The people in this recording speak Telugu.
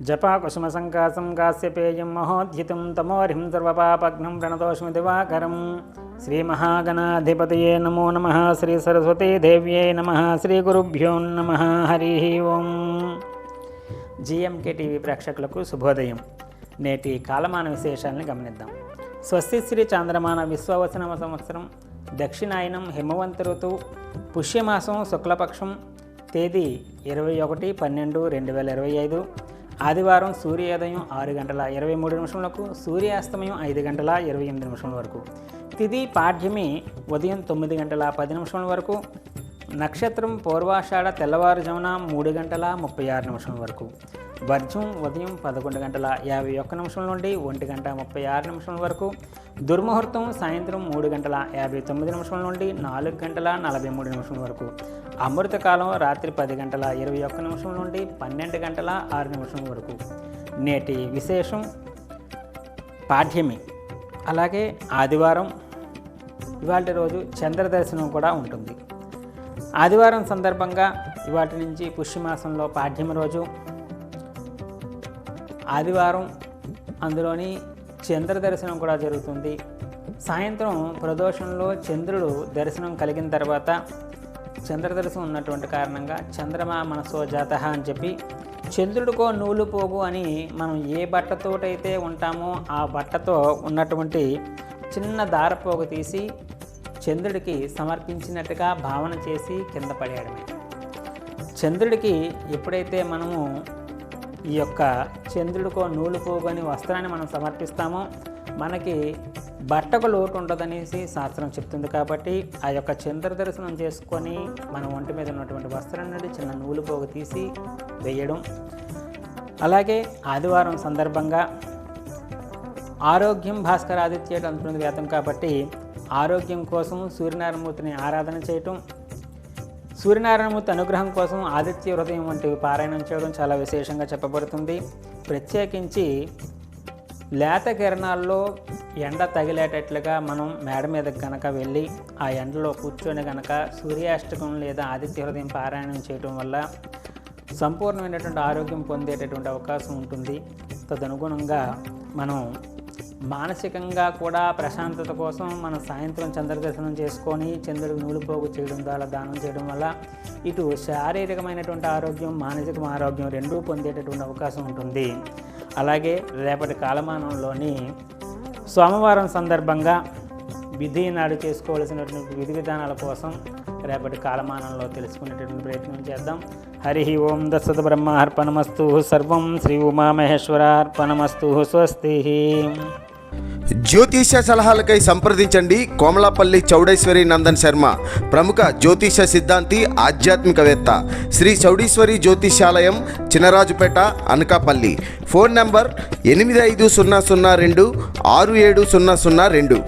జపాకుసుమసంకాసం కాశ్యపేయం మహోద్యుతం తమోర్హిం సర్వపాపఘ్నం ప్రణతోష్మి దివాకరం. శ్రీమహాగణాధిపతయే నమో నమః. శ్రీ సరస్వతీ దేవ్యై నమః. శ్రీ గురుభ్యో నమః. హరి ఓం. జిఎంకే టీవీ ప్రేక్షకులకు శుభోదయం. నేటి కాలమాన విశేషాలను గమనిద్దాం. స్వస్తి శ్రీ చాంద్రమాన విశ్వవసనమ సంవత్సరం దక్షిణాయనం హిమవంత ఋతువు పుష్యమాసం శుక్లపక్షం తేదీ 21/12/2025 ఆదివారం. సూర్యోదయం 6:23 సూర్యాస్తమయం 5:28 వరకు. తిథి పాడ్యమి ఉదయం 9:10 వరకు. నక్షత్రం పూర్వాషాఢ తెల్లవారుజామున 3:36 వరకు. వర్జం ఉదయం 11:51 నుండి 1:36 వరకు. దుర్ముహూర్తం సాయంత్రం 3:59 నుండి 4:43 వరకు. అమృతకాలం రాత్రి 10:21 నుండి 12:06 వరకు. నేటి విశేషం పాఠ్యమి. అలాగే ఆదివారం ఇవాటి రోజు చంద్ర దర్శనం కూడా ఉంటుంది. ఆదివారం సందర్భంగా ఇవాటి నుంచి పుష్యమాసంలో పాఠ్యమి రోజు ఆదివారం, అందులోని చంద్ర దర్శనం కూడా జరుగుతుంది. సాయంత్రం ప్రదోషంలో చంద్రుడు దర్శనం కలిగిన తర్వాత చంద్ర దర్శనం ఉన్నటువంటి కారణంగా చంద్రమా మనసో జాతః అని చెప్పి చంద్రుడికో నూలు పోగు అని మనం ఏ బట్టతోటైతే ఉంటామో ఆ బట్టతో ఉన్నటువంటి చిన్న దారపోగు తీసి చంద్రుడికి సమర్పించినట్టుగా భావన చేసి కింద పడేయడమే. చంద్రుడికి ఎప్పుడైతే మనము ఈ యొక్క చంద్రుడికో నూలు పోగు అని వస్త్రాన్ని మనం సమర్పిస్తామో మనకి బట్టకు లోటు ఉండదనేసి శాస్త్రం చెప్తుంది. కాబట్టి ఆ యొక్క చంద్ర దర్శనం చేసుకొని మన ఒంటి మీద ఉన్నటువంటి వస్త్రం నుండి చిన్న నూలు పోగు తీసి వేయడం. అలాగే ఆదివారం సందర్భంగా ఆరోగ్యం భాస్కరాదిత్య అంటున్నది వేతం కాబట్టి ఆరోగ్యం కోసం సూర్యనారాయణమూర్తిని ఆరాధన చేయటం, సూర్యనారాయణమూర్తి అనుగ్రహం కోసం ఆదిత్య హృదయం వంటివి పారాయణం చేయడం చాలా విశేషంగా చెప్పబడుతుంది. ప్రత్యేకించి లేత కిరణాల్లో ఎండ తగిలేటట్లుగా మనం మేడ మీద కనుక వెళ్ళి ఆ ఎండలో కూర్చొని కనుక సూర్యాష్టకం లేదా ఆదిత్య హృదయం పారాయణం చేయడం వల్ల సంపూర్ణమైనటువంటి ఆరోగ్యం పొందేటటువంటి అవకాశం ఉంటుంది. తదనుగుణంగా మనం మానసికంగా కూడా ప్రశాంతత కోసం మనం సాయంత్రం చంద్రదర్శనం చేసుకొని చంద్రుడికి నూలుపోగు చేయడం ద్వారా దానం చేయడం వల్ల ఇటు శారీరకమైనటువంటి ఆరోగ్యం, మానసిక ఆరోగ్యం రెండూ పొందేటటువంటి అవకాశం ఉంటుంది. అలాగే రేపటి కాలమానంలోని సోమవారం సందర్భంగా విధి నాడు చేసుకోవాల్సినటువంటి విధి విధానాల కోసం రేపటి కాలమానంలో తెలుసుకునేటటువంటి ప్రయత్నం చేద్దాం. హరి ఓం. దశరథ బ్రహ్మార్పణమస్తు. సర్వం శ్రీ ఉమామహేశ్వరార్పణమస్తు. స్వస్తి. జ్యోతిష సలహాలకై సంప్రదించండి కోమలాపల్లి చౌడేశ్వరి నందన్ శర్మ, ప్రముఖ జ్యోతిష సిద్ధాంతి, ఆధ్యాత్మికవేత్త. శ్రీ చౌడేశ్వరి జ్యోతిషాలయం, చినరాజుపేట, అనకాపల్లి. Phone number 8500267002.